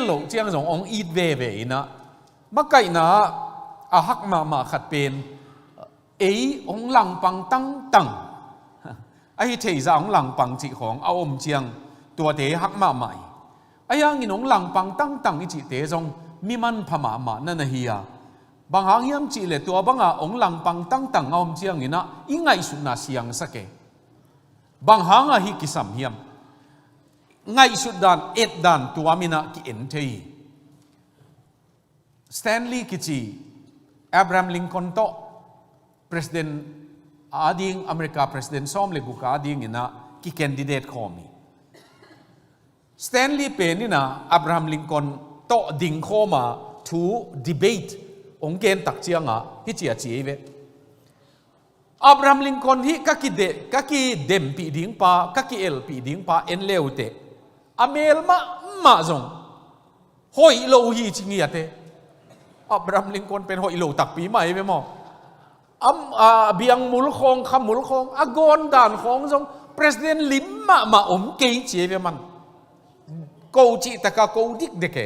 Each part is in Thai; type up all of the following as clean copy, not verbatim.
lộ chiang giống ông ít về về na mắc cái na hắc mà khát bên ấy ông lăng bằng tăng tăng ấy thấy ra ông lăng bằng chỉของông chiangตัวเตหักมาใหม่ไอ้ยังน้องหลังปังตั้งอีจีเตจงมีมันพม่ามานั่นน่ะเฮียบางหางยังจีเลยตัวบางองหลังปังตั้งเอาเชียงนี่นะอีไงสุดน่ะเสียงสักเกบางหางฮิกิสัมเฮียมไงสุดดันดันตัวมินะกิเอ็นเทย์สแตนลีย์กิจีอับราฮัมลิงคอนโตประธานาธิบดีอาดิงอเมริกาประธานาธิบดีซ้อมเลยบุกอาดิงนี่นะกิแคนดิเดตคอมีสแตนลีย์เป็นนี่นะอับราฮัมลิงคอนโตดิ่งเข้ามาทูดีเบตองเกนตักเชียงฮิจิอาจีเวอับราฮัมลิงคอนฮิกักกิเดมปีดิ่งป้ากักกิเอลปีดิ่งป้าเอ็นเลวเตอเมลมาจงหอยโลฮีจิงเงียเตอับราฮัมลิงคอนเป็นหอยโลตักปีใหม่ไปมั้งเบียงมุลคงคำมุลคงอากอนด่านของจงประธานาธิบดีลิมมาอมเกยเจียมันกูจีตะกากูดิกเด็ก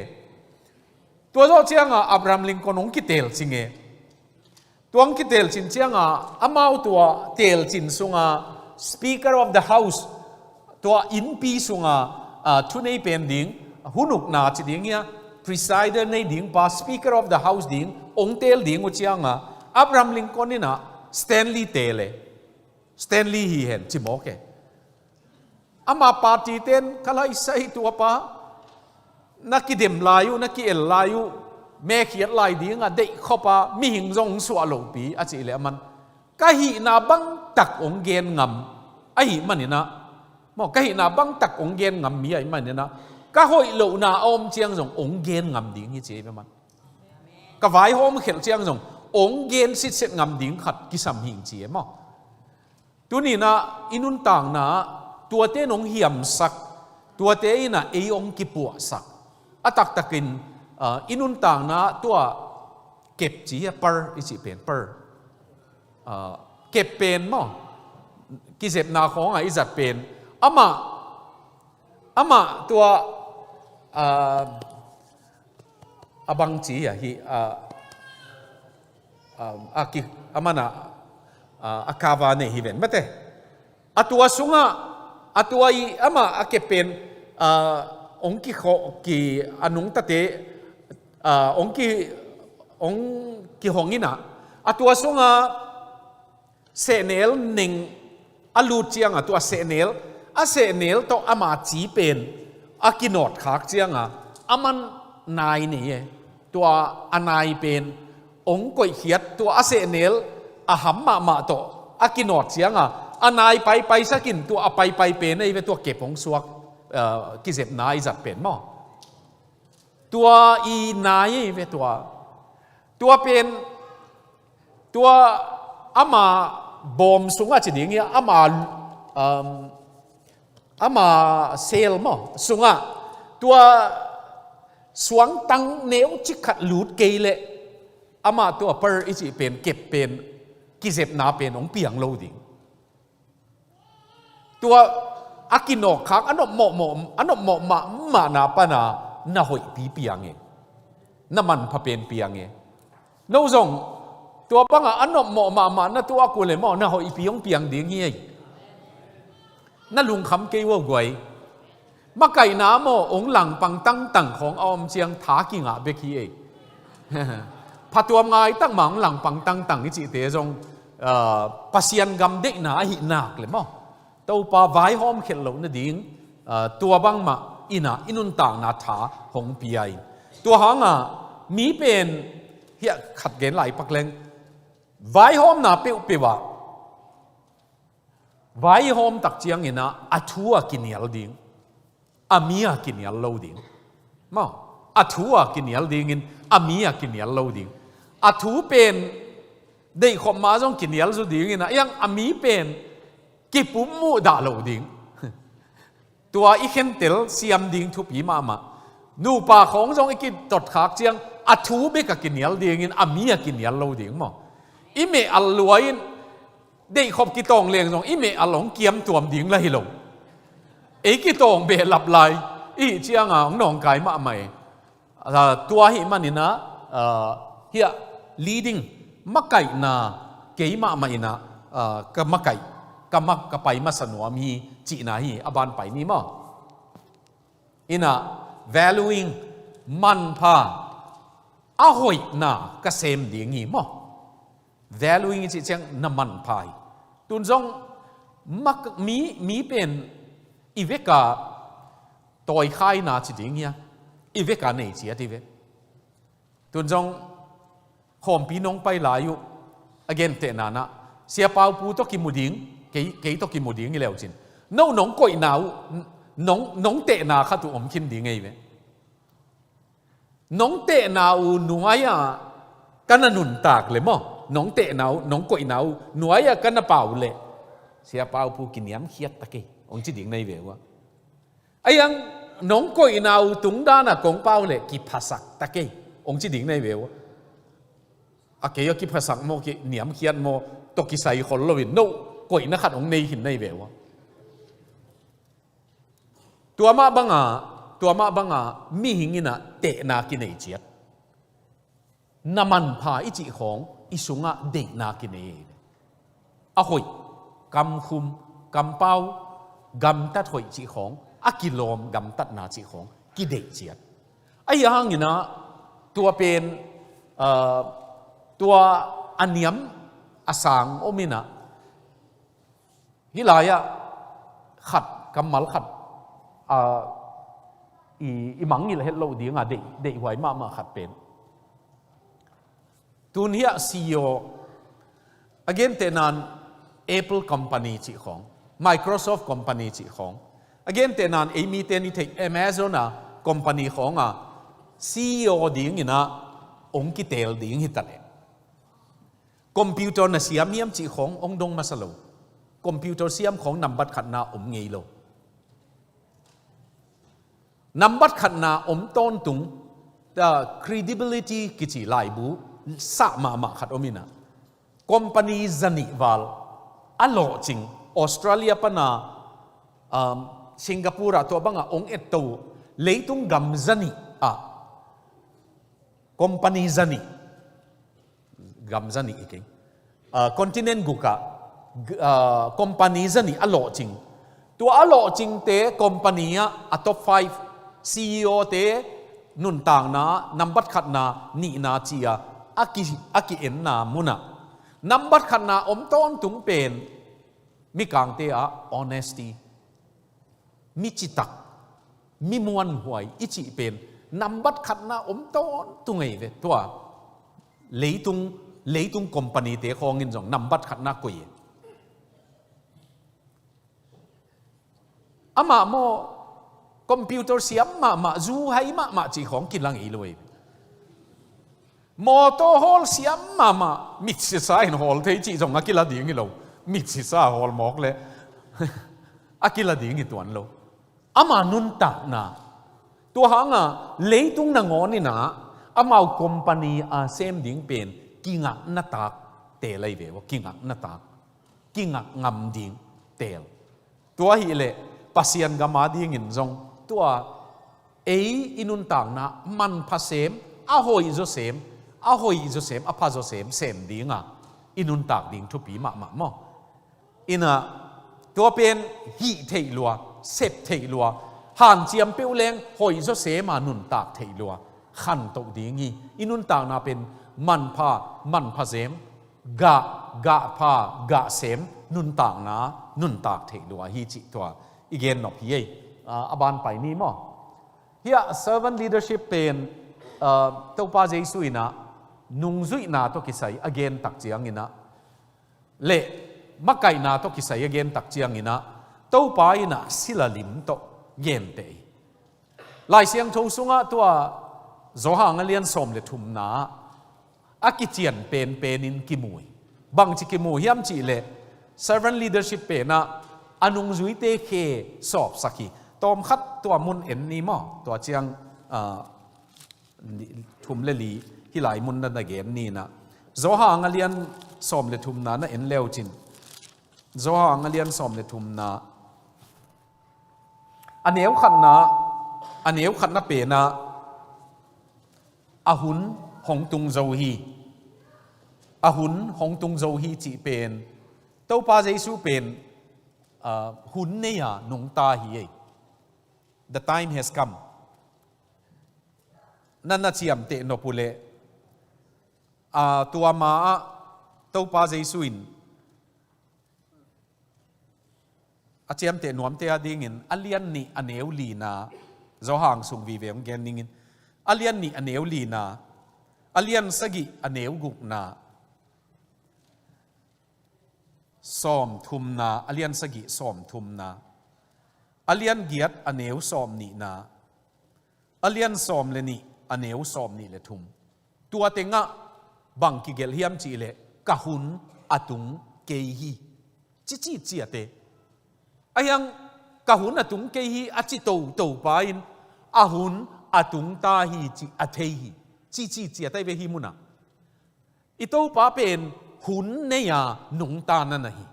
ตัวโจเชียงอับราฮัมลิงคอนองกิเตลสิงเงตัวองกิเตลสินเชียงอามาตัวเตลสินสุงSpeaker of the House ตัวอินปีสุงทุนในเป็นดิ่งหุนุกนาจิดิ่งเนี่ย Presider ในดิ่งป้า Speaker of the House ดิ่งองเตลดิ่งอุเชียงอับราฮัมลิงคอนนี่นะสแตนลีย์เตลสแตนลีย์ฮีเห็นจิโมเกอามาปาร์ตี้เต้นก็ไล่ใส่ตัวป้านักกิเดมลายุนักกิเอลลายุแม่เขียนลายดีงะเด็กเข้าป้ามีหิงจงสวะหลงปีอาจิเลมันก็หินาบังตักองเกนงำไอ้มันนี่นะมองก็หินาบังตักองเกนงำมีไอ้มันนี่นะก็หอยหลงนาอมเชียงจงองเกนงำดิ้งยี่เจ๊ไปมันก็ไว้หอมเขียนเชียงจงองเกนสิเสงำดิ้งขัดกิสัมหิงเจ๊มั้งตัวนี้นะอินุนต่างนะตัวเต้นองเหี่ยมสักตัวเต้น่ะไอองกิปัวสักตักตะกินอินุนต่างนะตัวเก็บจีเปอร์อิจิเป็นเปอร์เก็บเป็นมั้งกิเสพนาของอิจัดเป็นอามาตัวบังจีฮิกิอามานะคาวานี่ฮิเวนไม่เตะตัวสุงตัวอามาเก็บเป็นองค์กี่อนุงตะเตองค์กี่หงอินะตัวสุงเสเนลหนึ่งลูเจียงตัวเสเนลเสเนลตัวอามาจีเป็นกินอดขากเจียงมันนายนี่ตัวนายเป็นองค์ก๋วยเขียดตัวเสเนลหัมมาตัวกินอดเจียงนายไปสักินตัวไปเป็นไอ้ตัวเก็บของสวกกิเสพนายจัดเป็นมั้งตัวอีนายเวตัวเป็นตัวอามาบอมสุงอาจจะอย่างเงี้ยอามาเซลมั้งสุงอาตัวสวงตังเนียวจิขัดหลุดเกยเลยอามาตัวเปอร์อีจีเป็นเก็บเป็นกิเสพนาเป็นองเปียงโลดิ่งตัวกินออกคักอันนั้นเหมาะมานาปนาน่าหอยปียงเงน้ำมันพะเป็นปียงเงนู้จงตัวปังอันนั้นเหมาะมาน่าตัวกูเลยเหมาะน่าหอยปียงดีเงี้ยน่าลุงคำเกว่าไงมาไก่น้ำองหลังปังตั้งของออมเชียงถากิงเบคีเองพัดตัวง่ายตั้งหมังหลังปังตั้งนี่จีเตจงปัสยันกำเด็กหนาหินักเลยมั้งตัวปลาไว้หอมเข็นหลงนั่นดิ่งตัวบังมาอินุนต่างนาถาหงปีไอตัวหางมีเป็นเฮียขัดเกณฑ์ไหลปักเลงไว้หอมนาเปียวไว้หอมตักเจียงเงินทัวกินเยลดิ่งมีกินเยลโลดิ่งมั้งทัวกินเยลดิ่งเงินมีกินเยลโลดิ่งทัวเป็นได้ขมมาจงกินเยลสุดดิ่งเงินยังมีเป็นกิปุมมูดาโลดิ่งตัวอีเข็นเตลเสียมดิ่งทุบยีมานูป่าของจงอีกินตดขากเจียงทัวเบกกินเยลดิ่งเงินมีกินเยลโลดิ่งมั้งอีเมอัลลวยได้ขบกิตองเลี้ยงจงอีเมอัลหลงเกียมตัวดิ่งเลยลงกิตองเบลับไหลอีเจียงของน้องไก่มาใหม่ ตัวหิมันนี่นะเฮีย leading มักไก่นาเกี่ยมาไม่นะก็มักไก่ก็มักก็ไปมาสนวมีจีนาฮีอบานไปนี่มั้งอินะ valuing มันพาอาหอยนาก็เซมดีงี้มั้ง valuing จีเชียงน้ำมันพายตุนจงมักมีเป็นอีเวกาต่อยค่ายนาจีดีงี้อีเวกาเนี่ยเสียทีเวตุนจงขอมพี่น้องไปหลายอยู่ again เตนานะเสียเปล่าปูต้องกินหมูดิ้งเกี่ต้องกินหมูดิ้งนี่แล้วจินน้องก่อยหนาวน้องเตนาข้าตัวอมคินดิ้งไงเว้น้องเตนาวหน่วยกันนุนตากเลยมั้งน้องเตนาวน้องก่อยหนาวหน่วยกันเปล่าเลยเสียเปล่าปูกินยำเคียดตะกี้องจิดิ้งในเววะไอ้ยังน้องก่อยหนาวตุงด้านะกงเปล่าเลยกิภาษาตะกี้องจิดิ้งในเววะอาเกยกิภาษาโมกิเนียมเขียนโมตกิใส่คนละวินโนก่อยนักขัดองในหินในเววะตัวมาบังมีหิงินะเตนากินในเจียดน้ำมันพาอิจิของอิสุงะเดนากินในอะหอยกำคุมกำเป้ากำตัดหอยจิของอากิโลมกำตัดนาจิของกิเดเจียดไอ้ยังนี่นะตัวเป็นตัวอันเนียมอสังโอมินะฮิลายะขัดกำมัลขัดอีมังนี่แหละเฮลโลดีงาเดไว้มาขัดเป็นตุนเฮียซีโอ again เตนัน Apple company จีของ Microsoft company จีของ again เตนันมีเตนิเทค Amazon company ของCEO ดีงนะองค์กิเตลดีงฮิตาเลคอมพิวเตอร์น่ะเสียมเยี่ยมจีขององค์ดงมาสโลคอมพิวเตอร์เสียมของนำบัตรขัดนาอมเงยโลนำบัตรขัดนาอมต้นตุงแต่ credibility กิจิไลบูสะมาขัดอมินะคอมพานีจันิวัลอโลจิงออสเตรเลียปนาสิงคโปร์ตัวบังองเอตโตเลยตุงกัมจันิคอมพานีจันิกัมจันิอีกคอนติเนนต์กุกะคอมพานีจันิอโลจิงตัวอโลจิงเตคอมพานีอะท็อป5 CEO เตนุนต่างนะนำบัตรขัดนานี่นาเจียอากิเอ็นนามุนะนำบัตรขัดนาอมต้นตุงเป็นมีกางเตะ honesty มีจิตตักมีมวลหวยอิจิเป็นนำบัตรขัดนาอมต้นตุงไงเวตัวเลยตุงคอมพานีเตะของเงินจงนำบัตรขัดนากุยอามาโมคอมพิวเตอร์เสียมมาจูให้มาจีของกินลังอีเลยมอเตอร์ฮอลเสียมมามิดซิซ่าอินฮอลเทจีจงอากิลาดิ่งอีโลมิดซิซ่าฮอลมอกเลยอากิลาดิ่งอีตัวนั้นโลอามานุนตักนะตัวหางเลยตุงนางอนี่นะอามาคอมพานีเซมดิ่งเป็นกิงักนาตักเตลัยเววกิงักนาตักกิงักงำดิ่งเตลตัวฮีเลปัสยันกามาดิ่งอินจงตัวอินุนต่างนะมันพาเซมอาหอยโจเซมอพาโจเซมเซมดิ่งอินุนต่างดิ่งทุปีมาอินะตัวเป็นฮีเทลัวเซฟเทลัวหันเจียมเปียวแรงหอยโจเซมานุนต่างเทลัวขันตกดิ่งอินุนต่างนะเป็นมันพาเซมกะพากะเซมนุนต่างนะนุนต่างเทลัวฮีจิตัวอีเกนนอพี่อบานไปนี่มั้งเฮีย servant leadership เป็นตัวป้าเจสุยนะนุ่งจุยนาตัวกิสัย again ตักเจียงอินะเละมักไก่นาตัวกิสัย again ตักเจียงอินะตัวป้าอินะสิลลิมตัวเย็นเตยลายเสียงทูสุงะตัวโจหางเลียนสมเลทุมนาอากิเจียนเป็นอินกิมุยบางจิกิมุยยามจีเละ servant leadership เป็นนะอนุงจุยเตเคสอบสักทีตอมคัดตัวมุนเอ็นนี่มั้งตัวเจียงทุมเลลีที่หลายมุนนั่นเกนนี่นะโจหางเลียนสมเลทุมนานะเอ็นเลวจินโจหางเลียนสมเลทุมนาอันเนี้ยขันนะเป็นนะ ahun hong tung zo hi ahun hong tung zo hi chi pen to pa Jesu pen hun ne ya nong ta hi the time has come nanna chiam te no pule tua ma to pa Jesu in chiam te nuam te ading in alian ni aneu li na zo hang sung vi ve gen ning in alian ni aneu li na alian sagi aneu guk na som thum na alian sagi som thum na alian giat aneu som ni na alian som le ni aneu som ni le thum tua tenga bang ki gel hiam chi le kahun atung ke hi chi chi chi ate ayang kahun atung ke hi achi to pa in ahun atung ta hi chi athei hi chi chi chi ate ve hi muna ito pa pen hun ne ya nung ta na nahi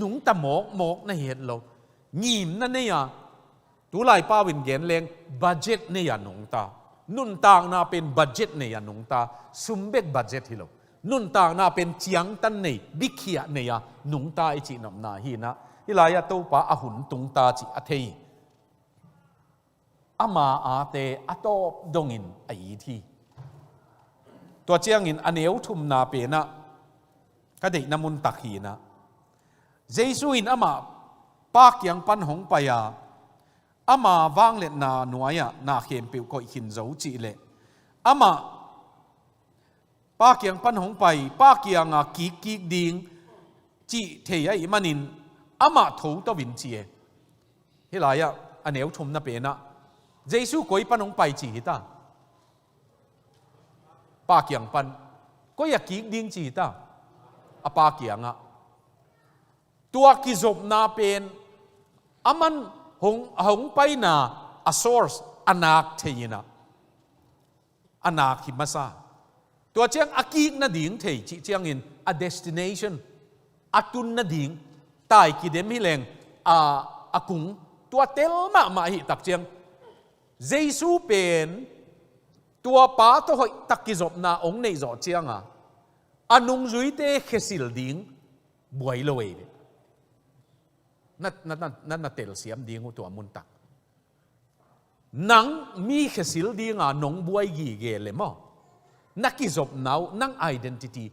nung ta mok na het lo ngim na ne ya tu lai pa win gen leng budget ne ya nung ta nun tang na pen budget ne ya nung ta sumbek budget hi lo nun tang na pen chiang tan nei bikhia ne ya nung ta I chi nam na hi na hilaya to pa ahun tung ta chi athei ama ate atop dongin ai thi to chiang in aneu thum na pe na ka dei namun takhi na Jesu in ama pa kyang pan hong pa ya ama wang let na nuaya na khem pe ko hin zo chi le ama pa kyang pan hong pai pa kyang a ki ding chi thei ai manin ama tho to win chi e hilaya aneu thum na pe na Jesu koi pan hong pai chi ta pa kyang pan ko ya ki ding chi ta apa kyang a tua ki zop na pen aman hong pai na a source anak theina anak hi masa tua chiang akik na ding thei chi chiang in a destination atun na ding tai ki dem hi leng akung tua tel ma hi tak chiang Jesu pen tua pa to hoi tak ki zop na ong nei zo chiang a anung zui te khesil ding buai lo e na tel siam ding tua mun tak nang mi khesil ding a nong buai gi ge le mo nakizop now nang identity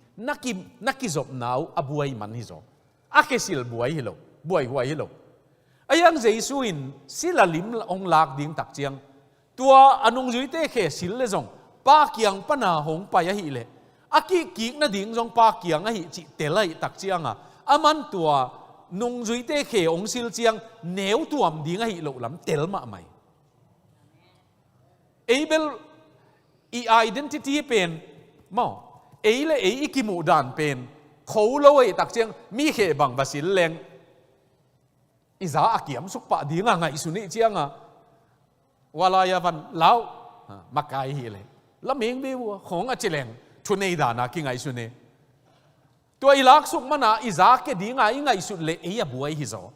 nakizop now abuai man hi zo a khesil buai hi lo buai huai hi lo ayang Jesu in sila lim ong lak ding tak chiang tua anung zui te khesil le zong pa kyang pana hong pa ya hi le aki kik na ding zong pa kyang a hi chi telai tak chiang a aman tua nung zui te khe ong sil chiang neu tuam ding a hi lo lam tel ma mai able I identity pen mo eile ikimu dan pen kholo e tak chiang mi khe bang basil leng iza akiam suk pa dinga ngai suni chiang a wala ya van lao makai hi le lameng be wo khong a chileng thunei da na ki ngai suni to ilak suk mana iza ke dinga ngai su le e ya buai hi zo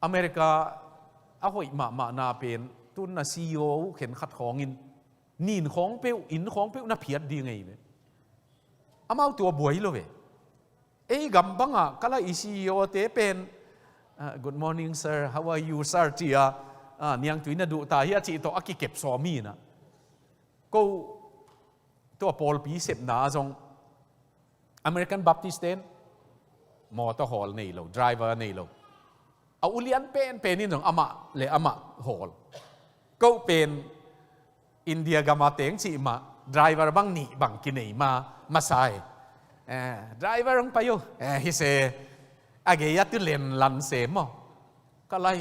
America a hoi ma na pen tun na CEO khen khat khong in nin khong peu in khong peu na phiat di ngai ve amau tua buai lo ve ei gambanga kala CEO te pen good morning sir how are you sir tia niang tuina du ta hi chi to aki kep so mi na ko to Paul pi sep na zong American Baptist ten motor hall nei lo driver nei lo a ulian pen ni nong ama le ama hall ko pen India gama teng chi ma driver bang ni bang ki nei ma masai driver ang payo he se age ya tu len lan se mo kalai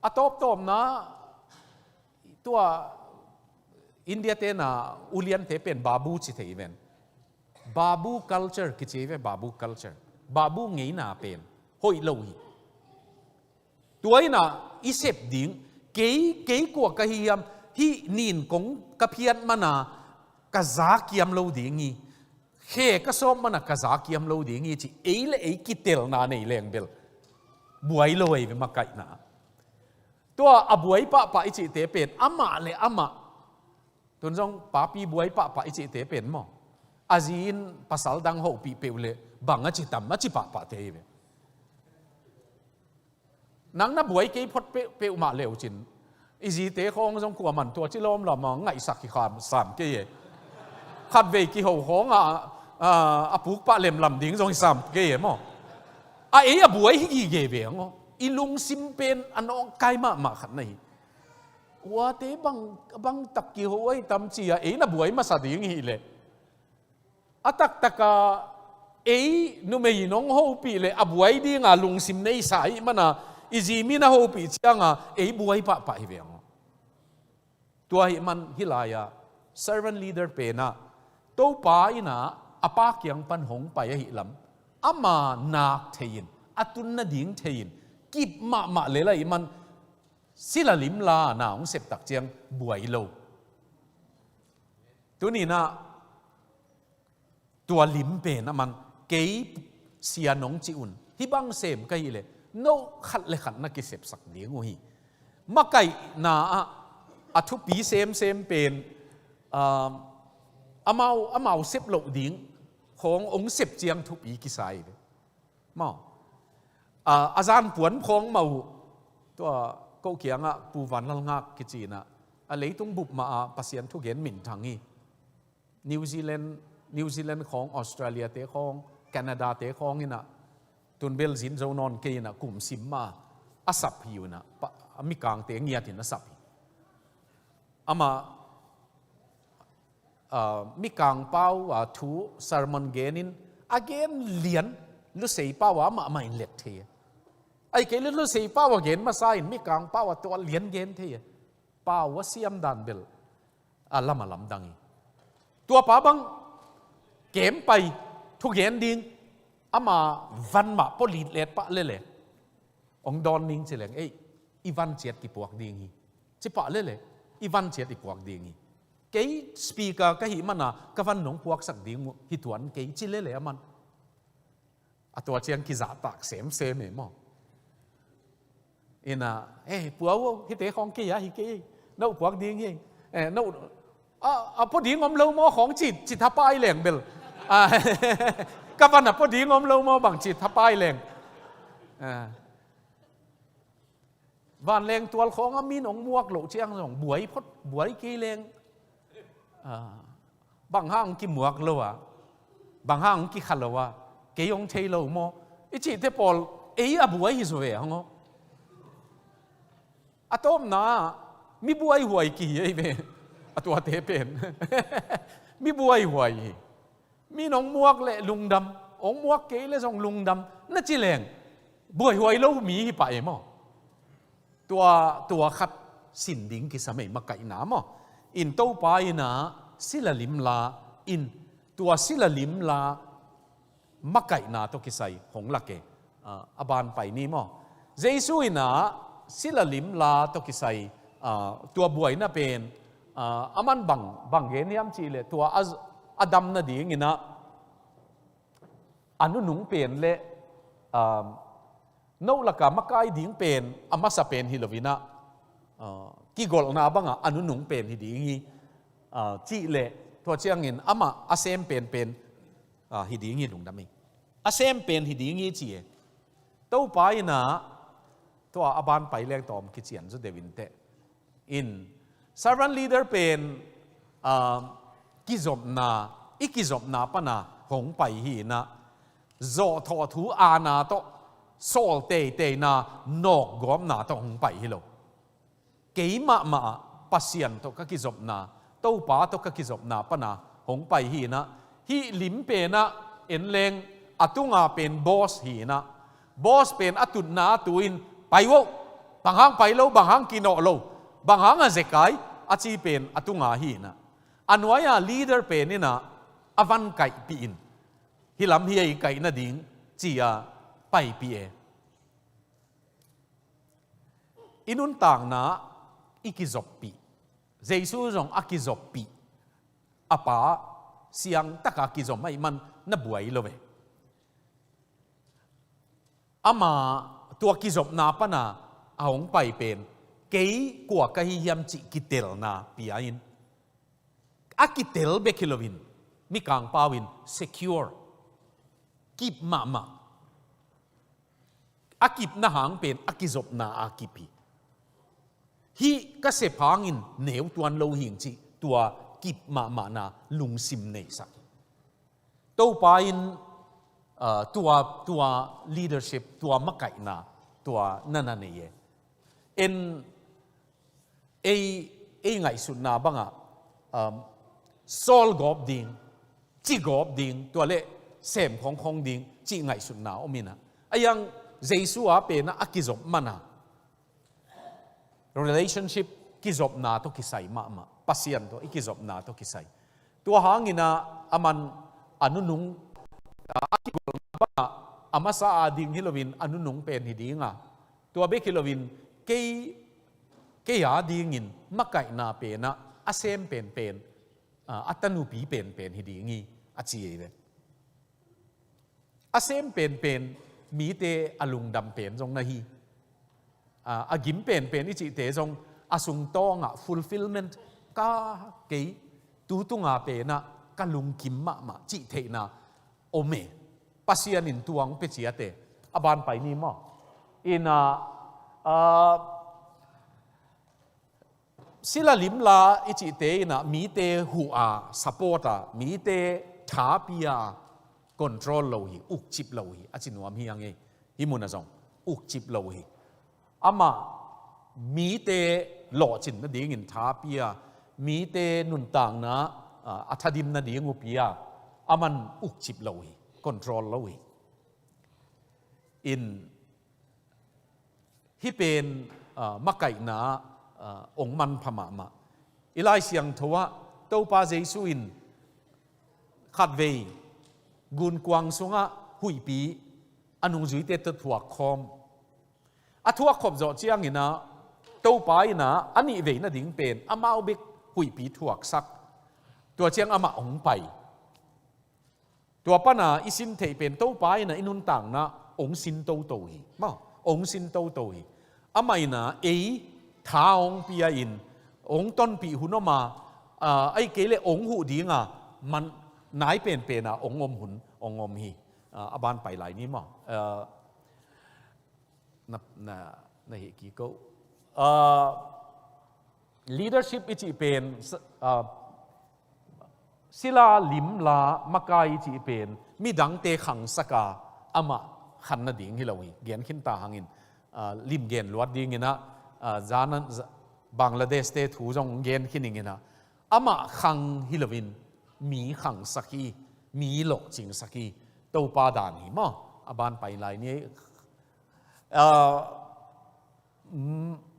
atop tom na tua India te na ulian te pen babu chi the event babu culture ki che ve babu culture babu ngei na pen hoi lo hi tuai na isep ding ke ko ka hiam hi nin kong ka phiat mana ka za kiam lo ding hi khe ka som mana ka za kiam lo ding hi chi eile e kitel na nei leng bel buai lo e ma kai na ตัวอบวยปะปะอิจิเตเป็นอามาเลอามาตุนจงปะปีบวยปะปะอิจิเตเป็นมั้งอาจีนภาษาดังหูปีเปวเลบังอาจิตามอาจิปะปะเตยเวนังนับบวยกี่พดเปวมาเลวจินอิจิเตของจงกลัวมันตัวจิลมละมังไงสักกี่คำสามกี่ขัดเวกี่หูของปุกปะเล็มลำดิ้งจงสามกี่มั้งบวยฮีเกเวงอีลุงซิมเป็นอันองไกมาขันนี่ว่าแต่บังตักกี่หัวตำจีน่ะบวยมาสะดิ้งฮีเลยตักนุ่มเองน้องหูปีเลยบวยดิ้งลุงซิมในสายมันอีจีมีน่ะหูปีเชียงบวยปะฮีเวงตัวมันฮิลายา servant leader เป็นตัวป้าอินะปากยังปันหงไปฮิลำมานักเทียนตุนน่ะดิ้งเทียนกิบมาเลยละมันสิละลิมลาหนาของเสพตักเจียงบวยโลตัวนี้นะตัวลิมเป็นมันเกยเสียน้องจิอุนที่บังเสมกันเลยโนขัดเลยขัดนักเสพสักเดียงหีมาไก่นาทุปีเซมเป็นอาเมาเสพโลดิ้งขององค์เสพเจียงทุปีกิไซเลยมาอาจารย์ปวนพองมาตัวก็เขียงปูวันลงากกิจีนะอะไรต้องบุบมาปัสยันทุกเห็นหมิ่นทางนี้นิวซีแลนด์ของออสเตรเลียเตะของแคนาดาเตะของนี่นะตุนเบลซินโจนอนเกยนะกลุ่มซิมมาอาศัพอยู่นะมีกลางเตะเงียตินอาศัพมามีกลางเป้าทูซาร์มอนเกนินเกนเลียนลุเสียเป้ามาไม่เล็ดเทียไอ้เกลือสีป้าวเห็นมาใส่มีกลางป้าวตัวเลี้ยนเย็นที่ป้าวเสียมดันเบลละมาลำดังตัวป้าบังเกมไปทุกเย็นดิ้งมาวันมาพอลีดเล็ดปะเล่องดอนนิ่งเฉลงอีวันเจียดกี่ปวกดิ้งจิปะเล่อีวันเจียดกี่ปวกดิ้งเกยสปีกก็หิมันก็วันหนงปวกสักดิ้งหิตวนเกยจิเล่มันตัวเชียงกิจตักเสมมั้งปัวฮิตเตของกี่ฮิกนู่ปวกดิ้งนู่พอดีงอมเลวมอของจิตทับป้ายแหลงเบลกับวันพอดีงอมเลวมอบังจิตทับป้ายแหลงวันแรงตัวของมีหนองมวกโหลเชียงสองบวยกี่แรงบางห้างกี่หมวกเลวบางห้างกี่ขันเลวเกยองเทโลมอจิตเทปอลบวยฮิสเวฮงต้มนะมีบวยหวยกี่เว้ยตัวเทเป็นมีบวยหวยมีน้องมวกเละลุงดำองมวกเกยเลยส่งลุงดำนั่นจีแรงบวยหวยเรามีไปมั้งตัวขัดสินดิ้งกิสมัยมาไก่หนามอ่ะอินโต้ไปนะสิลลิมลาอินตัวสิลลิมลามาไก่นาตัวกิไซหงลักเกอบานไปนี่มั้งเจสุยนะสิลลิมลาตัวกิไซตัวบวยน่ะเป็นมันบังเกนี่ยมจีเลยตัวอดัมน่ะดีงี้นะอนุหนุงเป็นเลยโนลักกะมักไอดิ้งเป็นมาสเป็นฮิโลวินะกี่กอลนาบังอนุหนุงเป็นฮิดีงี้จีเลยตัวเชียงเงินมาเซมเป็นฮิดีงี้ลุงดำมิเซมเป็นฮิดีงี้จีตัวไปนะตัวอบานไปแรงตอมกิจยันสุดเดวินเตอินservant leader เป็นกิจบนากิจบนาปนาหงไปหีนะโจทอทูอานาโตโซลเตนานอกกอมนาโตหงไปฮีโลเกี่ยมาปัสยันโตก็กิจบนาโตป้าโตก็กิจบนาปนาหงไปหีนะฮีลิมเป็นนะเอ็นเลงตุงาเป็นบอสหีนะบอสเป็นตุนนาตุอินไปวะบางห้างไปโลบางห้างกินโอโลบางห้างเจกายจีเป็นตุงาหีนะอันว่าลีดเดอร์เป็นนี่นะวันไก่ปีนฮิลำเฮียไก่นาดิ้งจีไปปีอินุนต่างนะกิจบปีเจสุจงกิจบปีป้าเสียงตะกากิจบไม่มันนับวยเลยมาตัวกิจบนาปนาหงไปเป็นเก kei kwa kahiyam chi kitel na piain akitel bekilovin mi kang pawin secure keep mama akip na hang pen akizop na akipi hi ka se phangin neu tuan lo hing chi tua kip mama na lungsim nei sak to pain tua leadership tua makai na tua nana ne ye en e ngai su na banga sol gop ding chi gop ding tua le sem khong ding chi ngai su na omina ayang jesu a pe na akizop mana relationship kizop na to kisai ma pasien to ikizop na to kisai tua hangina aman anunung akigol ba amasa ading hilowin anunung pen hidinga tua be kilowin ke ya dingin makai na pe na asem pen atanu pi pen hidingi achieve asem pen mi te alung dam pen jong na hi agim pen ichi te jong asung tonga fulfillment ka ke tu tunga pe na kalung kim ma chi the na ome pasian in tuang pe chiate aban pai ni mo ina sila limla ichi te na mi te hu a supporta mi te thapia control lo hi uk chip lo hi achinuam hi ange hi mun azong uk chip lo hi ama mi te lo chin na ding in thapia mi te nun tang na athadim na ding upia aman uk chip lo hi control lo hi in hi pen makai na ong man phama ma ilai siang thowa to pa jesu in khat vei gun kwang sunga hui pi anung zui te thuak khom athuak khop zo chiang ina to pa ina ani vei na ding pen amau bek hui pi thuak sak tua chiang ama ong pai tua pana isin thei pen to pa ina inun tang na ong sin to hi ma ong sin to hi amai na tha ong pia in ong ton pi hunoma ai kele ong hu dinga man nai pen na ong om hun ong om hi aban pai lai ni ma na hi ki ko leadership ichi pen sila lim la makai ichi pen mi dang te khang saka ama khan na ding hilowi gen khin ta hangin lim gen luat ding ina zanan Bangladesh te thu jong gen khining ina ama khang hilowin mi khang saki mi lo ching saki to pa dan hi ma aban pai lai ni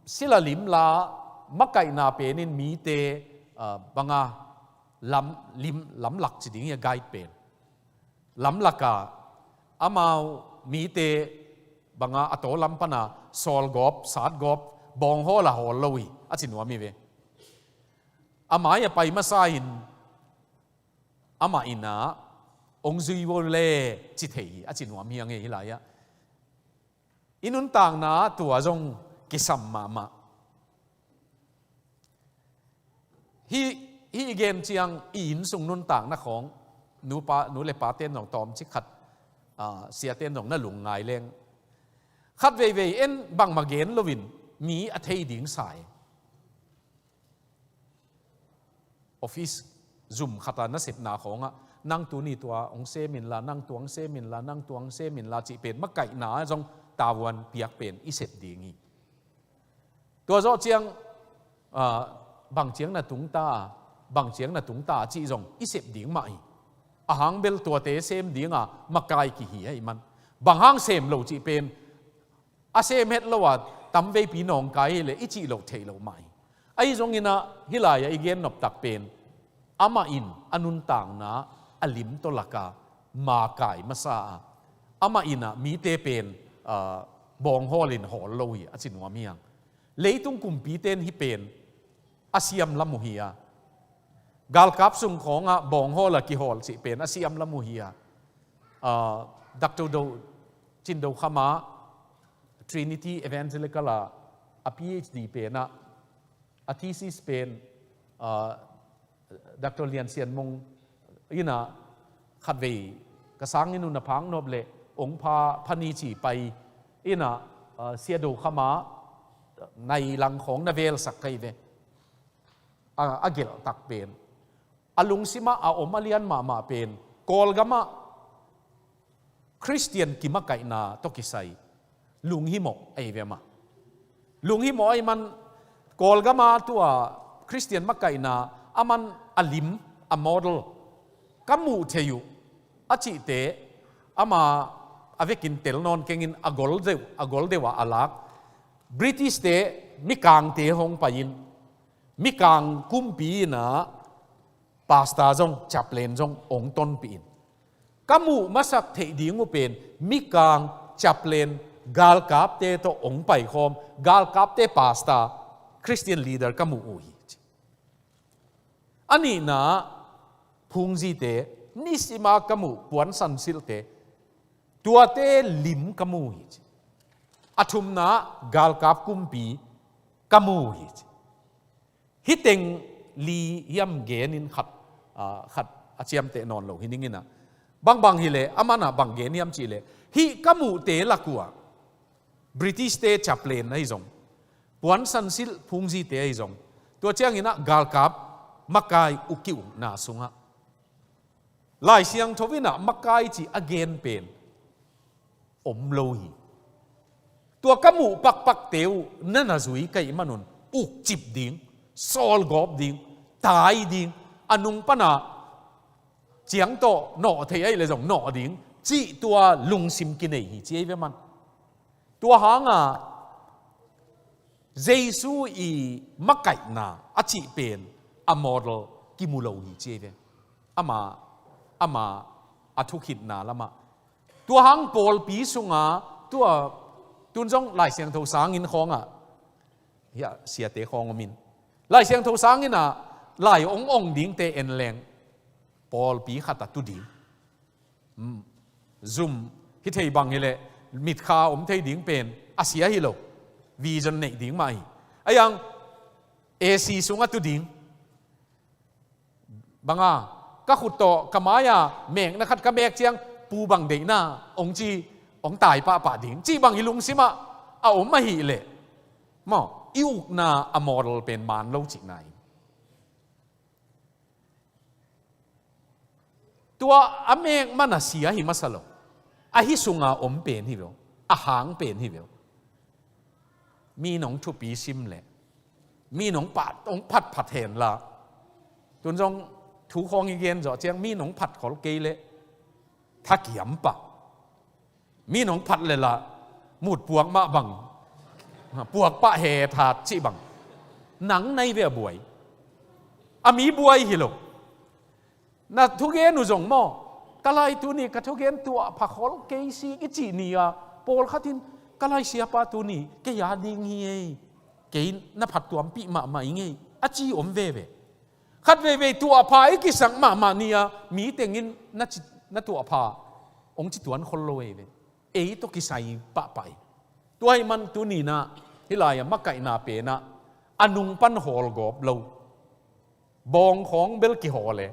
sila lim la makai na penin mi te banga lam lak chi ding ya guide pen lam laka amau mi te banga ato lam pana sol gop sat gop bong ho la hol lowi achinwa mi ve amaya pai masain ama ina ong zui wo le chi thei achinwa mi ange hilaya inun tang na tua jong kisam ma hi again chiang in sung nun tang na khong nu le pa ten nong tom chi khat sia ten nong na lung ngai leng khat ve en bang magen lovin mi a thei ding sai office zoom khata na sep na khonga nang tu ni tua ong se min la nang tuang se min la nang tuang se min la chi pen makai na jong tawan piak pen i sep ding hi tua zo chiang bang chiang na tung ta chi jong i sep ding mai a hang bel tua te sem dinga makai ki hi ai man bang hang sem lo chi pen a sem het lo wa tam ve pi nong kai le i chi lo thei lo mai ai jong ina hilaya igen nop tak pen ama in anun tang na alim to laka ma kai masa ama ina mi te pen bong holin hol lo hi achin wa miang leitung kumpi ten hi pen asiam lamu hiya gal kap sung khonga bong hola ki hol chi pen asiam lamu hiya dr do chin do khama Trinity Evangelical a PhD เป็นนะa thesis เป็นDr. Lian Sian Mong inaขัดเวกระสังอินุนพังนบเลองค์พาพนีจีไปอินะเสียดูขมาในหลังของนาเวลสักไกเวอาเกลตักเป็นอลุงสิมาอาอมอเลียนมาเป็นกอลกามาคริสเตียนกิมาไกนาตกิไซลุงฮิโมไอเวมาลุงฮิโมไอมันกอลกามาตัวคริสเตียนมาไกนาอามันอลิมอโมเดลกัมมูเทยุอาจิเตอามาอเวกินเตลนอนเก่งินอากอลเดวะอาลักบริติสเตมิกางเตหงไปยินมิกางกุมปีนะปาสตาจงจับเลนจงองต้นปีนกัมมูมาสักเทดิงูเป็นมิกางจับเลนกาลกาบเตโตองไปคอมกาลกาบเตปาสตาคริสเตียนลีดเดอร์กัมมูอุยอันนี้นะพุงจีเตนิสิมากัมมูปวนสันสิลเตตัวเตลิมกัมมูฮิอัทุมนากาลกาบกุมปีกัมมูฮิฮิตเองลียมเกนินขัดอาเจียมเตนอนโลหินิงินะบางฮิเลอามานะบางเกนิยมจีเลฮิกัมมูเตลักัวบริติชเตจับเลนไอจงปวนสันสิลพุงจีเตไอจงตัวเจ้างินะกาลกาบมักไกอุกิวนาสุงะลายเสียงทวินะมักไกจีอเกนเป็นอมโลหิตัวกัมมูปักเตียวนั่นน่ะจุยไก่มนุนอุกจิบดิ้งซอลกอบดิ้งตายดิ้งอนุงปนาเจียงโตหนอเทียเลยจงหนอดิ้งจีตัวลุงซิมกินเอหิจีเวมันตัวหางอ่ะเยซูอีมักไก่นาอจิเป็นอโมเดลกิมูโลหิจีเวอามาอทุขิดนาละมาตัวหางโปลปีสุงาตัวตุนจงหลายเสียงโทสางินของอ่ะเฮียเสียเตะของมินหลายเสียงโทสางินอ่ะหลายองดิ้งเตเอ็นแรงโปลปีขัดตุดิ้งซุ่มฮิตเฮบังฮิเลมิดคาเทดิ้งเป็นอาเซียฮิโลวีจนเนดิ้งมาอีไอ้ยังเอซีสุงาตุดิ้งบังอ่ะก็ขุดโตกมายาเมงนะครับกระเบกเจียงปูบังเดน่าองจีองตายป่าดิ่งจีบังฮิลุงสิมาเอามาฮีเล่มออิวนาอโมเดลเป็นมานโลจิกไหนตัวอเมงมันเสียหิมัสโลอาฮิสุงาอมเป็นฮิเวลอาหางเป็นฮิเวลมีหนองทุปีซิมเล่มีหนองปัดองผัดเห็นละจนจงถูกของอีกเย็นจ่อเจียงมีหนองผัดขอลเกยเละถ้าเกี่ยมปะมีหนองผัดเลยละมูดปวกมาบังปวกปะเหถาดจีบังหนังในเวียบวยอามีบวยฮิโลน่ะทุกเย็นหนูจงมอกะไลตัวนี้กะทุกเย็นตัวผักขอลเกยซีกิจีนีอะโปลขัดินกะไลเสียปะตัวนี้แกยาดิงเฮเกยน่ะผัดตัวปีมาอีเงยอาจีอมเวเวขัดเวตัวพาอีกิสังมาเนี่ยมีแต่งินน่ะตัวพาองค์จิตวันคนโลเวเอตุกิไซปะไปตัวให้มันตัวนี้นะฮิลายมักไก่นาเปนะอนุงปันหอลกอบเราบองของเบลกิหอเลย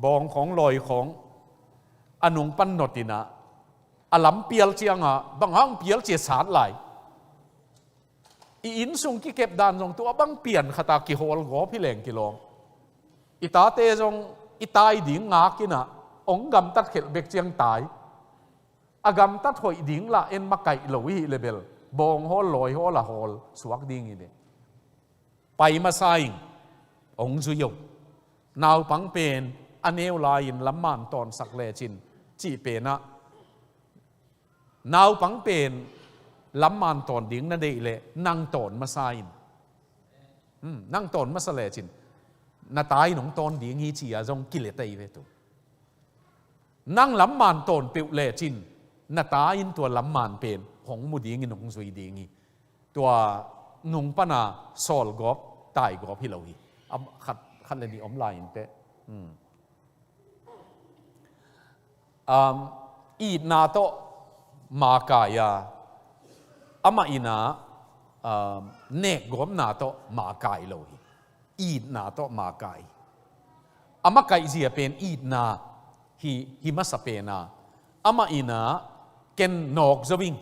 บองของลอยของอนุงปันนตินะอลัมเปียลเจียงอ่ะบางห้างเปียลเจียสารไหลอินสุงกิเก็บดานจงตัวบางเปลี่ยนขตากิหอลกอบพี่แหลงกิโลอิตาเตจงอิตายดิ่งงากินะองกำตัดเข็ดเบกเจียงตายอากำตัดหอยดิ่งละเอ็นมาไก่โลวิเลเบลบองฮอลลอยฮอลละฮอลสวักดิ่งอีเดไปมาใส่องจุยกนาวปังเป็นอเนวลายินลำมันตอนสักเลจินจีเปนะนาวปังเป็นลำมันตอนดิ่งนั่นเองเลยนั่งตอนมาใส่นั่งตอนมาสเลจินนาตายหนองตอนดิ่งฮีจีอาจงกิเลตไอเวตุนั่งลำมันตนเปิวเลจินนาตาอินตัวลำมันเป็นของมุดีงินของสุยดีงี้ตัวนุงปนาสอลกอบตายกอบฮิโลฮีขัดเลยดีอมไลน์เตอีนาโตมากายา ama ina nek gom na to ma kai lo eat na to ma kai ama kai zia pen eat na hi masapena ama ina ken nok zawing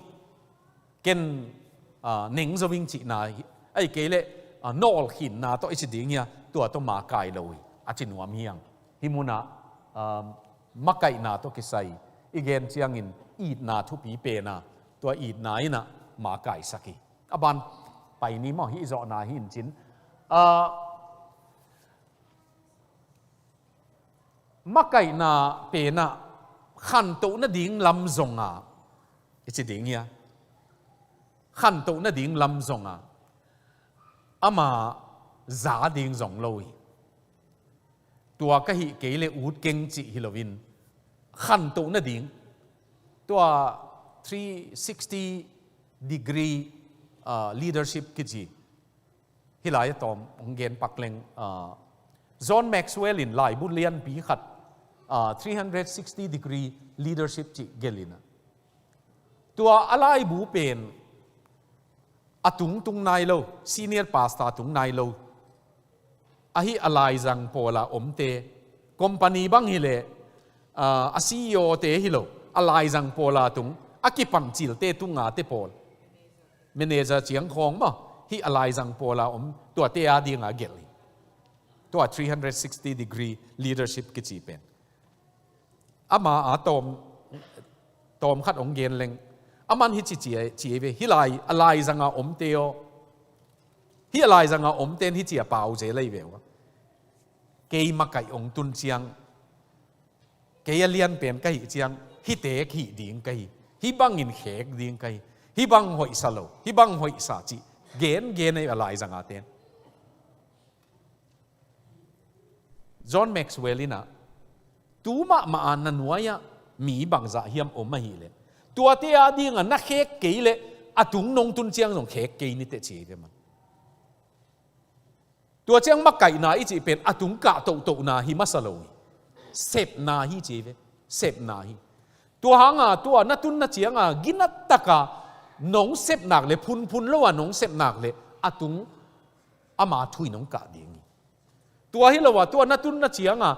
ken neng zawing chi na ai kele nol hin na to isiding ya tua to ma kai lo achinwam hiang himuna makai na to kisai igen chiang in eat na thu pi pe na tua eat na ina ma kai saki aban pai ni mo hi zo na hin chin makai na pe na khan to na ding lam zonga isiding ya khan to na ding lam zonga ama za ding zong loi tua ka hi ke le ut keng chi hilovin khan to na ding tua 360 degree leadership ki chi hilai tom onggen pakleng John Maxwell in lai bu lian pi khat 360 degree leadership chi gelina tua alai bu pen atung tung nai lo senior pastor tung nai lo ahi alai jang pola omte company bang hile a CEO te hilo alai jang pola tung akipang chil te tunga te pol manager chiang khong ma hi alai jang pola tua te a dinga gel tua 360 degree leadership ki chi pen ama tom khat ong gen leng aman hi chi ve hilai alai janga omteo hi alai janga omten hi chi pau je lei ve wa ke ma kai ong tun chiang ke lian pen kai chiang hi te hi ding kai hi bang in khek ding kai hi bang hoi salo hi bang hoi sa chi gen ai alai janga ten John Maxwell ina tuma ma an nanuaya mi bang za hiam om hi le tua te a ding na khek ke le atung nong tun chiang jong khek ke ni te che ve man tua chiang ma kai na i chi pen atung ka to na hi masalo sep na hi che ve sep na hi tua hanga tua na tun na chiang a ginat taka nong sep nak le phun lo wa nong sep nak le atung ama thui nong ka ding tua hi lo wa tua na tun na chiang a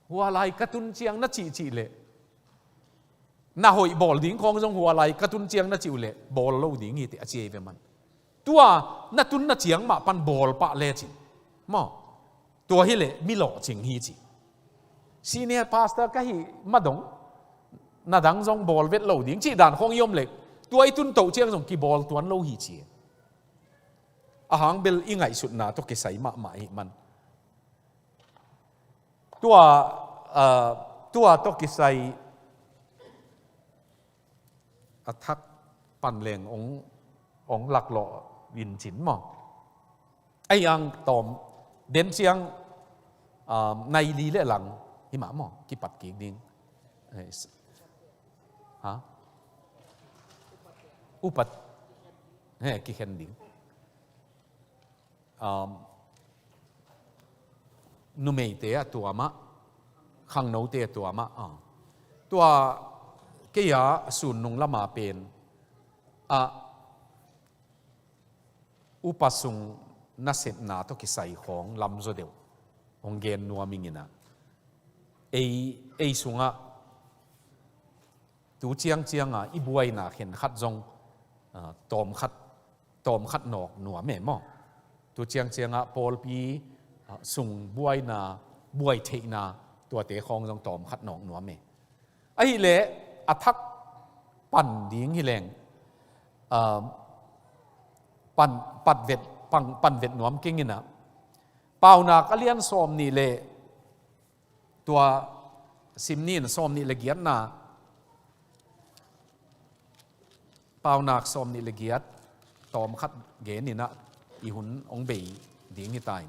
hua lai ka tun chiang na chi le na hoi bol ding khong jong hua lai ka tun chiang na chiu le bol lo ding hi te a che ve man tua na tun na chiang ma pan bol pa le chi mo tua hi le mi lo ching hi chi senior pastor ka hi ma dong na dang jong bol vet lo ding chi dan khong yom le tua i tun to chiang jong ki bol tuan lo hi chi a hang bel ingai sut na to ke sai ma hi man tua to ki sai attack pan leng ong lak lo win chin mo ai ang tom den chiang nai li le lang hi ma mo ki pat ki ding ha upat he ki khen ding nu mei te tua ma khang no te tua ma tua ke ya sun nung lama pen upasung na set na to ki sai khong lam zo deu ong gen nuwa mingina ei sunga tu chiang a ibuai na khen khat jong tom khat nok nuwa me mo tu chiang a pol pi sung buai na buai thei na tua te khong jong tom khat nok nuwa me ai le athak pan ding hi leng pan vet nuam king ina pau na kalian som ni le tua simnin som ni le giat na pau nak som ni le giat tom khat ge ni na i hun ong bei ding hi tai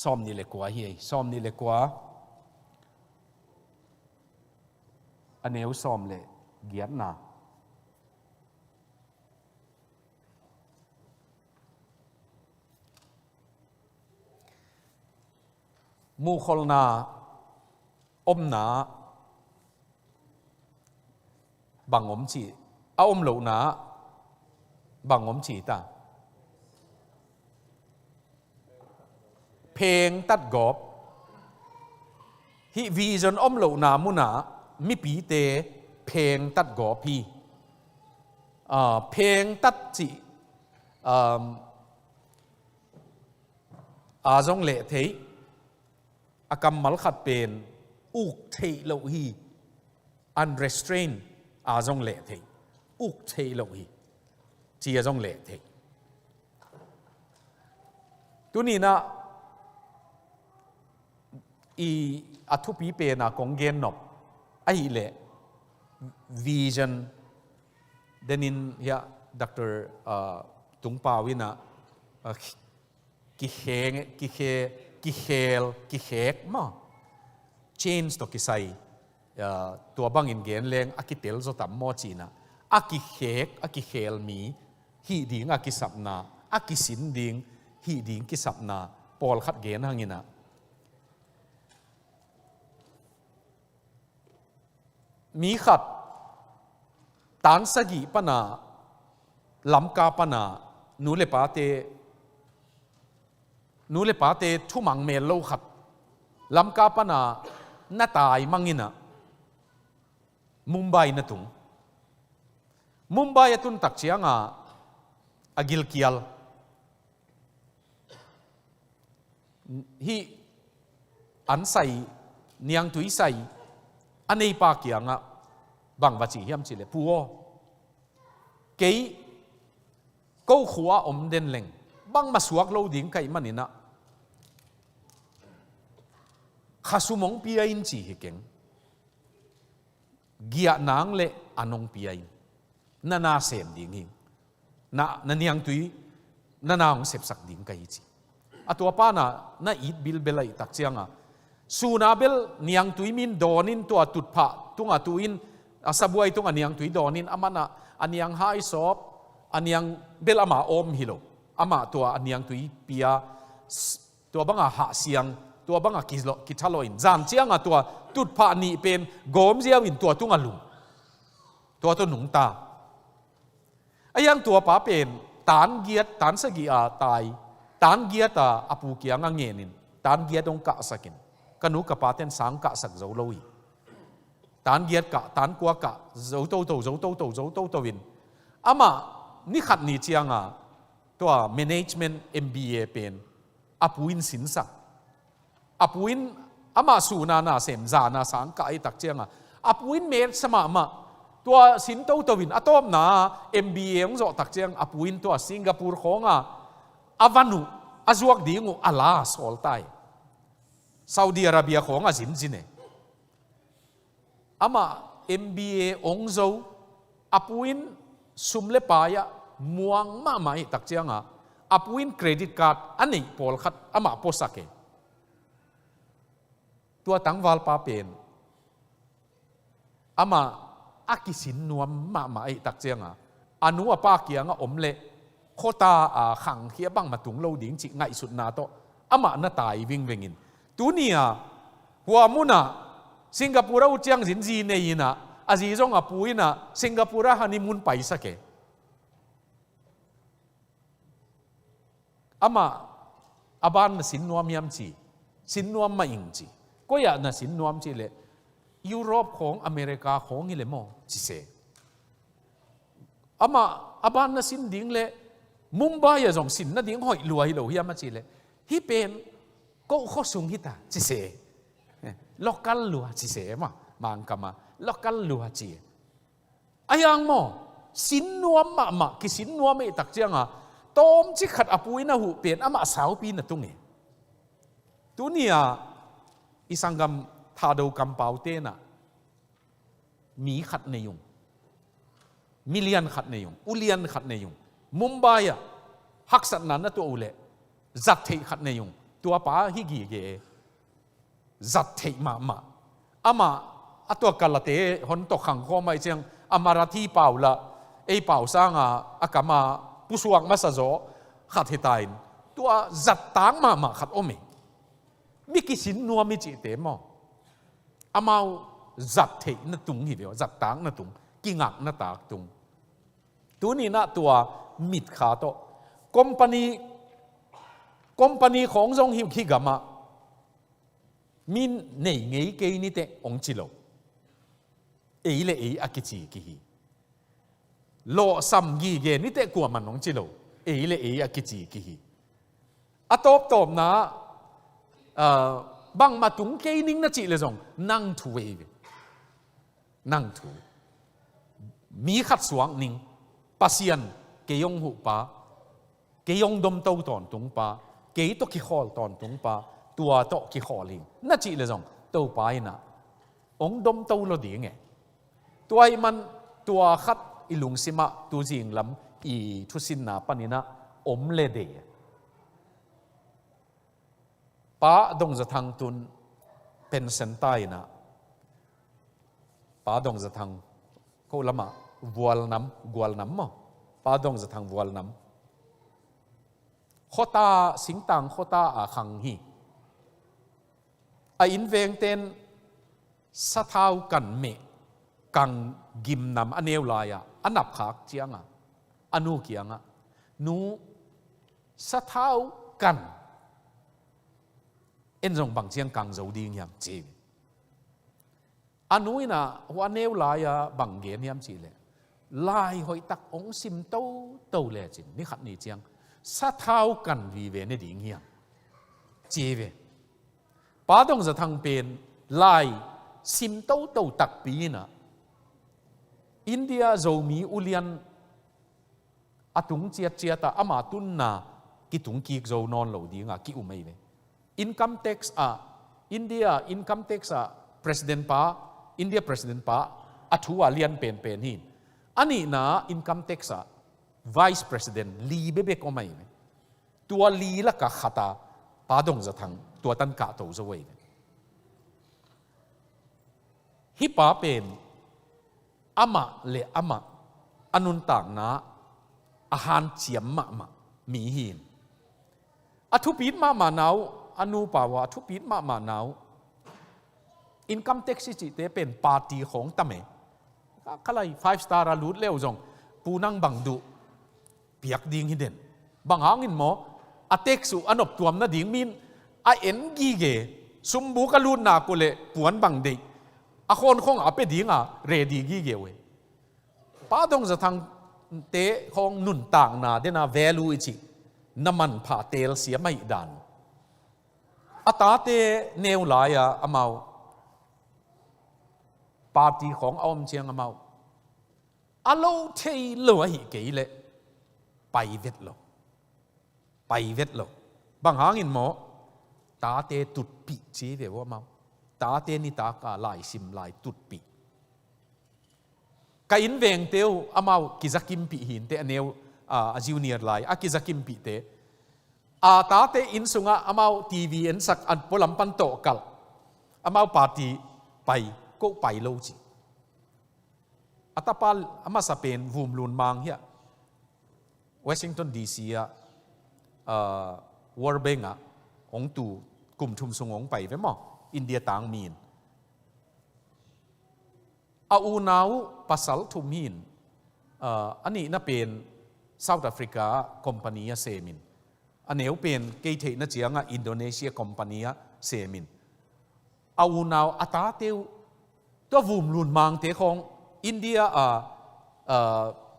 som ni le kwa hi som ni le kwa aneu som le เกียรนามูคอลนาอมนาบังอมจีเอาอมเหลวนาบังอมจีตาเพลงตัดกอบฮิวีจนอมเหลวนามุนามิปีเตเพลงตัดกอบพี่เพลงตัดจีอาจงเละเทอากำมัลขัดเป็นอุกเทโลฮี unrestrained อาจงเละเทอุกเทโลฮีจีอาจงเละเทตัวนี้นะอีอัทุปีเป็นอะกงเกนนบไอเละ vision เดนินยาดรตุงปาวินะกิเฮงกิเฮกิเฮลกิเฮกมา change ตัวกิไซตัวบังอินเกนเลงอากิเตลโซตัมโมจีนะอากิเฮกอากิเฮลมีฮีดิงอากิสับนาอากิสินดิงฮีดิงกิสับนาปอลขัดเกนหังินะมีขัดตานสกีปนาลำกาปนานูเลปาเตทุมังเมลโลขัดลำกาปนาหน้าตายมังงินะมุมไบนะตุงมุมไบตุนตักเชียงอากิลเกียลฮีอันใส่เนียงตุยใส่อันนี้ปากยังบังวัชิเฮียมจิเลปัวเกยกูขัวอมเดนเลงบังมาสวกโลดิ้งไก่มันนี่นะข้าสุมงปีอินจีเฮงเกียนางเละอันงปีอินนาเสมดิ้งหิงนาเนียงตุยนางเสพสักดิ้งไก่จีอัตัวป้าน่าอีดบิลเบลัยตักเชียงสูนาเบลเนียงตุยมินโดนินตัวตุดผะตุงตุอินสบวยตุงเนียงตุยโดนินอามันอันยังไฮซอฟอันยังเบลอามาอมฮิโลอามาตัวอันยังตุยเปียตัวบังหาเสียงตัวบังกิทาโลอินจานเชียงตัวตุดผะนี่เป็นโกมเจียวอินตัวตุงลุงตัวหนุงตาไอ้ยังตัวป้าเป็นตานเกียรตานสกีตายตานเกียรอปูเกียงเงินินตานเกียรตงกะสกินกันนุกับป้าเต้นสังกะสักเจ้าลอยตานเกียรกะตานกัวกะเจ้าโตวินอามานี่ขัดนี่เชียงตัว management MBA เป็นอปูอินสินสักอปูอินอามาสูนาเสมจานาสังกะไอตักเชียงอปูอินเมดสมาตัวสินโตวินอตอมนา MBA ของโจตักเชียงอปูอินตัวสิงคโปร์ของอวานุอาจวกดีงูอาลาสอลไตซาอุดิอาระเบียของอาจินเนอามา MBA องโจอปูอินซุมเลปายะม่วงมาตักเจียงอปูอินเครดิตการ์ดอันนี้พอลขัดอามาโพสักเกตัวตั้งวาลปาเป็นอามาอากิสินนวมมาตักเจียงอนุปาเกียงอมเละโคตาขังเฮียบังมาตุงโลดิ้งจิไงสุดนาโตอามาหน้าตายวิ่งอินตัวนี้หัวมุนะสิงคโปร์อุจยังจีนเนี่ยนะอาจีจงปุยนะสิงคโปร์ฮันนีมูนไปสักเกอามาอาบานสินนวมยามจีสินนวมมาอิงจีก็อยากนะสินนวมจีเลยยุโรปของอเมริกาของนี่เลยมั้งจีเซอามาอาบานนะสินดิ้งเลยมุมไบอะจงสินนะดิ้งหอยรวยเลยยามจีเลยฮิเป็นก็ข้อสูงฮิตาจีเซlokal lu haji se ma mangkama lokal lu haji ayang mo sinuam ma ki sinuam e tak chianga tom chi khat apui na hu pen ama sau pi na tunge tunia isangam thado kampau te na mi khat ne yung million khat ne yung ulian khat ne yung mumbai ya haksat nan na to ule zat thei khat ne yung tua pa hi gi ge zath thei ma ama atua kalate hon to khang ko mai chang amarathi paula ei pau sanga akama pusuak masazo khat hitain tua zat tang ma khat ome mi kisin nuwa mi chi te mo amau zat the na tung hi veo zat tang na tung kingak na tak tung tu ni na tua mit kha to company ของจงหิวขี้กะมามินnei ngei ke ni te ong chi lo ei le ei akichi ki hi lo sam gi ge ni te kwa man ong chi lo ei le ei akichi ki hi atop top na bang ma tung ke ning na chi le jong nang thu we nang thu mi khat suang ning pasian ke yong hu pa ke yong dom tau ton tung pa ke to ki khol ton tung pa tua to ki kholing na chi le jong to pai na ong dom to lo ding e tuai man tua khat ilung sima tu jing lam i thu sin na panina om le de pa dong za thang tun pension tai na pa dong za thang ko lama gwal nam mo pa dong za thang gwal nam khota singtang khota a khang hi a in veng ten sa thau kan me kang gim nam aneu laya anap khak chianga anu kianga nu sa thau kan en jong bang chiang kang zo ding yam chi anu ina wa neu laya bang gen yam chi le lai hoi tak ong sim to le chin ni khat ni chiang sa thau kan vi ve ne ding hiam chi ve pa dong za thang pen lai sim to tak pi na India zo mi ulian atung chia ta ama tun na ki tung ki zo non lo dinga ki umei ve income tax India income tax president pa India president pa athu alian pen hin ani na income tax vice president li bebe ko mai tua li la ka khata pa dong za thang tua tan ka to zo wei hi pa pen ama le ama anun tang na ahan chiam ma mi hin athu pit ma nau anu pa wa athu pit ma nau income tax chi te pen party khong tame kalai 5 star alut leo jong punang bangdu piak ding hiden bang hangin mo ateksu anop tuam na ding min a en gi ge sumbu kalut na ko le puan bang de a khon khong ape dinga ready gi ge we pa dong za thang te khong nun tang na de na value chi naman pha tel sia mai dan ata te neu la ya amau party khong om chiang amau alo thei lo hi ke le pai vet lo bang hangin mo ta te tut pi chi ve wa mau ta te ni ta ka lai sim lai tut pi ka in veng teu amau kizakim pi hin te aneu a junior lai a kizakim pi te a ta te in sunga amau tv en sak an polam pan to kal amau party pai ko pai lo chi atapal ama sa pen vum lun mang hia Washington DC World Bank ong tu kum thum sung ong pai ve mo India tang min a u nau pasal thum hin ani na pen South Africa company a semin aneu pen ke the na chianga Indonesia company a semin a u nau ata teu to vum lun mang te khong India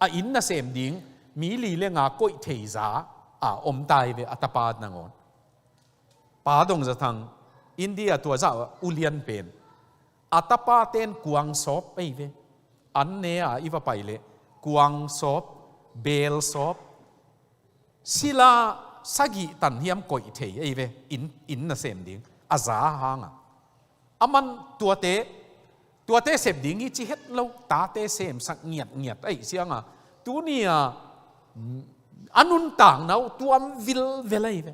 a in na sem ding mi li le nga koi thei za om tai ve atapa na ngon pa dong za thang India tua za ulian pen atapa ten kuang sop ei ve an ne iwa pai le kuang sop bel sop sila sagi tan hiam koi thei ei ve in na sem ding aza hanga aman tua te sep ding hi chi het lo ta te sem sak ngiat ei sianga tu nia anun tang nau tuam vil velai ve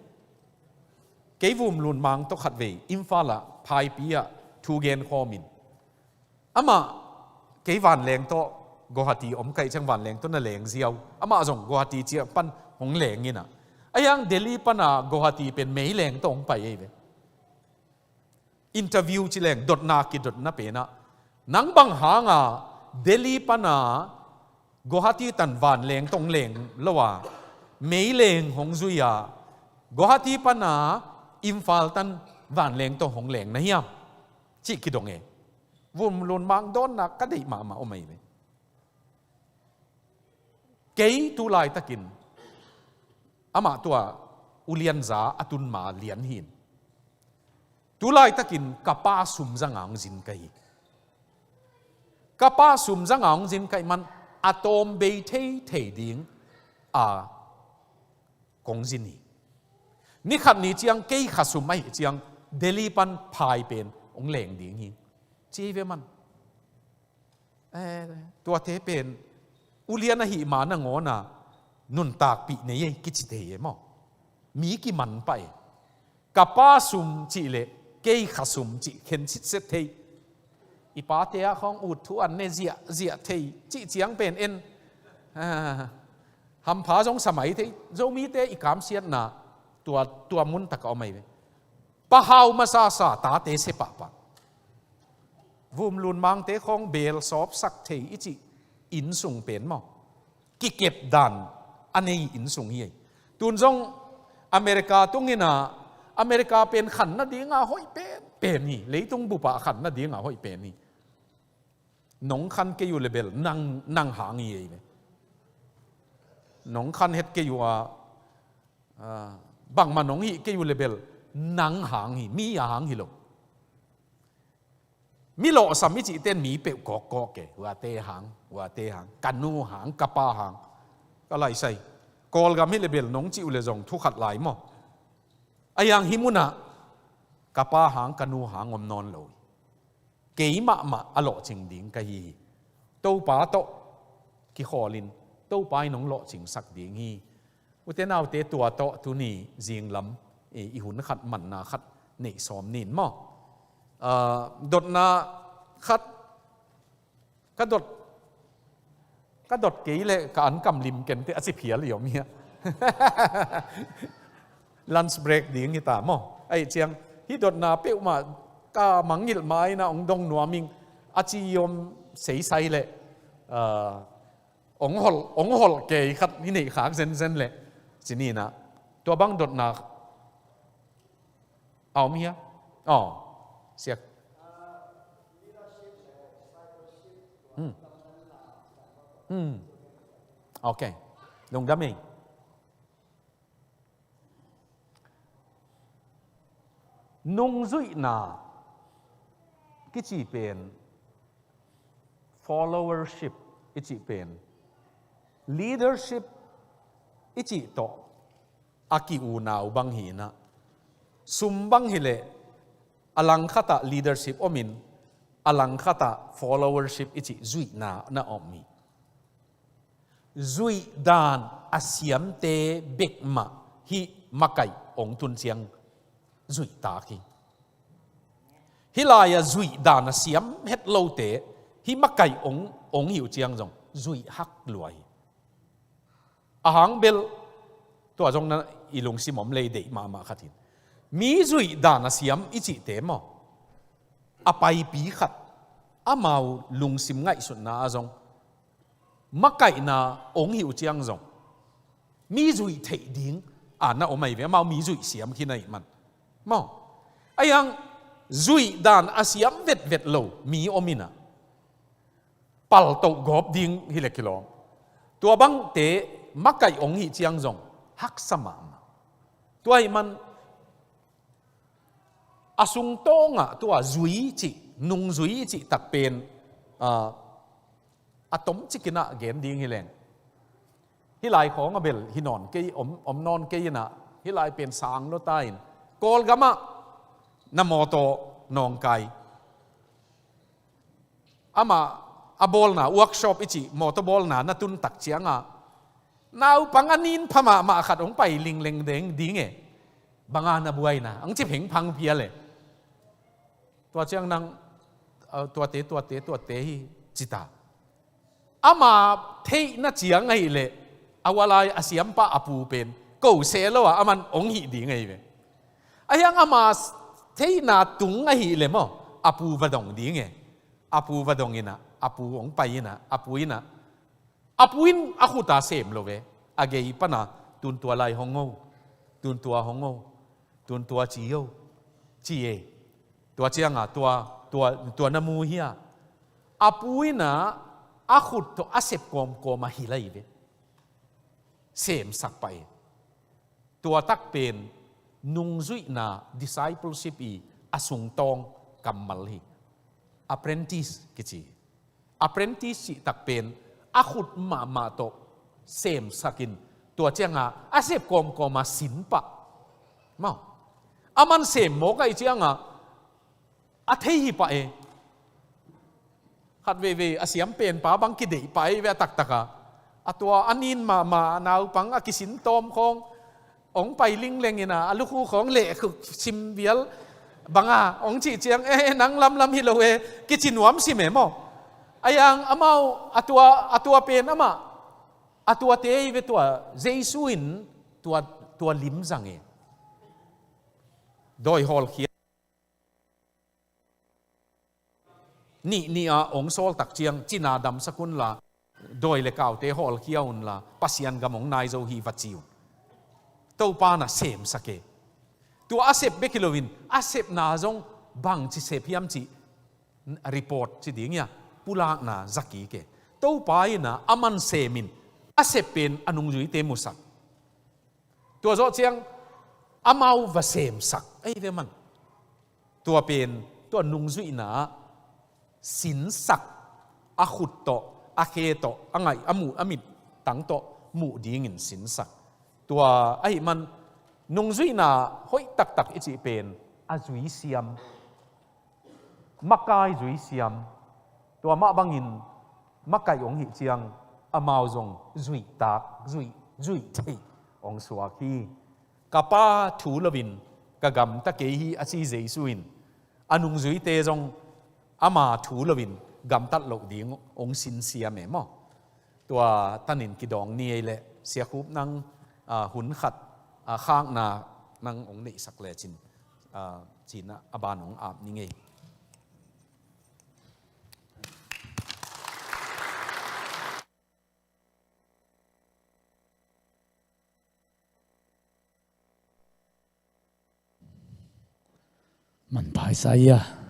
ke vum lun mang to khat ve imfala phai pia thu gen khomin ama ke van leng to Guwahati kai chang van leng to na leng ziaw ama zong Guwahati chi pan hong leng ina ayang Delhi pana Guwahati pen mei leng to ong pai ai ve interview chi leng dot na pe na nang bang hanga Delhi pana Guwahati tan van leng tong leng lawa mei leng hong zuya Guwahati pana Imphal tan van leng to hong leng na hiam chi ki dong e vum lun mang don na ka dei ma o mai ve kei tu lai takin ama tua ulian za atun ma lian hin tu lai takin kapa sum zangang jin kai kapa sum zangang jin kai man atom be thei ding a kong jin ni ni khat ni chiang kei khasum mai chiang Delhi pan phai pen ong leng ding hi chi ve man tua te pen ulian na hi ma na ngona nun tak pi ne ye ki chi te ye mo mi ki man pai kapa sum chi le kei khasum chi khen chit se thei i pa te a khong ut thu an ne zia thei chi chiang pen en ham pha jong samai thei zo mi te i kam siat na tua mun tak au mai ve pa hau ma sa ta te se pa vum lun mang te khong bel sop sak thei i chi in sung pen mo ki kep dan anei in sung hi tun jong America tungina America pen khan na dinga hoi pen ni leitung bu pa khan na dinga hoi pen ni nong khan ke yu level nang hang hi le nong khan het ke yu bang ma nong hi ke yu level nang hang hi mi hang hi lo mi lo sami chi ten mi pe ko ke wa te hang kanu hang kapa hang ka lai sai kol gam hi level nong chi ule jong thu khat lai mo ayang himuna kapa hang kanu hang om non lo ke ma alo ching ding ka hi to pa to ki kholin to pai nong lo ching sak ding hi uten au te tua to tu ni jing lam i hun khat man na khat nei som nin mo dot na khat ka dot ke le ka an kam lim ken te a chi phial yo mi lunch break ding hi ta mo ai chiang hi dot na pe ma ka mangil mai na ong dong nuaming a chi yom sei sai le ong hol ke khat ni nei khak zen le chini na to bang dot na au mi ha siak okay dong dami nung zui na ki chi pen followership ichi pen leadership ichi to aki u nau bang hi na sum bang hi le alang khata leadership omin alang khata followership ichi zui na omi zui dan asiam te bekma hi makai ong tun chiang zui ta ki hilaya zui dan asiam het lo te hi makai ong hiu chiang jong zui hak luai ahang bel to jong na ilung simom le de ma khatin mi zui dan asiam ichi te mo apai pi khat amau lung sim ngai sun na jong makai na ong hiu chiang jong mi zui thei ding na omai ve mau mi zui siam khi nai man mo ayang zui dan asiam vet lo mi omina pal to gop ding hi le kilong tua bang te makai ong hi chiang jong hak sama tuai man asung tonga tua zui chi nung zui chi tak pen atom chi kina gen ding hi leng hi lai khong abel hi non ke om non ke na hi lai pen sang lo tain kol gama na moto nong kai ama abol na workshop ichi moto bol na tun tak chianga nau panganin phama ma khat ong pai ling leng deng ding e banga na buai na ang chi pheng phang pia le tua chiang nang tua te hi chita อามาเทน่าเจียงไงเลยอาวลายอาเซียมปะอปูเป็นกูเสแล้วอามันองหิดีไงเว้ยอายังอามาเทน่าตุงไงเลยมั้งอปูวดงดีไงอปูวดงอินะอปูองไปอินะอปูอินะอปูอินอาคุตาเสมโลเวอาเกยปนะตุนตัวลายหงโง่ตุนตัวหงโง่ตุนตัวจีโยจีเอตัวเจียงอ่ะตัวน้ำมูเฮียอาปุยนะอาขุดตัวอาเสพกอมาฮิไลเวเสมสักไปตัวตักเป็นนุงจุยนะ discipleship อีอาสุงตองกำมัลฮี apprentice กิจี apprentice ตักเป็นอาขุดมาโตเสมสักินตัวเจียงอ่ะอาเสพกอมาสินปะมั้งอามันเสมโมกไอเจียงอ่ะอาเทหิปะเอขัดเวอาเสียมเป็นป้าบังกิเดไปเวตักตะกะตัวอันนี้มาหนาวปังอากิสินตอมขององไปลิงเลงนะลูกคู่ของเละคือชิมเบียลบังองจีเจียงนังลำฮิโลเวกิจินวมสิเมมอไอยังอามาตัวเป็นอามาตัวเตยเวตัวเจสุอินตัวลิมจังโดยฮอลเคียนี่องโซลตักเจียงจีนาดำสกุลละโดยเลกาวเตฮอลเคียอุนละปัสยันกำมงนายโจฮีวัจิวตัวปานะเสมสเกตัวอาเซบเบกิโลวินอาเซบนาจงบังจิเซพิยมจิรีพอร์ตจิดิ่งยาปุลากนาจักกีเกตัวปายนะอามันเซมินอาเซบเป็นอนุจุยเตมุสักตัวโจเจียงอามาววเสมสักไอ้เดมันตัวเป็นตัวนุงจุยนะสินสักอาขุดโตอาเคโตอ่างไงอามูอามิดตั้งโตมูดีเงินสินสักตัวไอ้มันนุงจุยนาห้อยตักอิจิเป็นอาจุยเสียมมักกายจุยเสียมตัวมะบังอินมักกายองหิเจียงอามาวจงจุยตักจุยเทองสวาคีกะป้าถูลวินกะกำตะเกฮีอาชีเจสุอินอนุงจุยเตจงอามาถูลวินกำตัดหลกดีองสินเสียแม่มอตัวตันินกิดองนี่แหละเสียคูบนั่งหุนขัดข้างนานั่งองนี่สักเลจินจีนอบานองอาบนี่ไงมันภายใส่อะ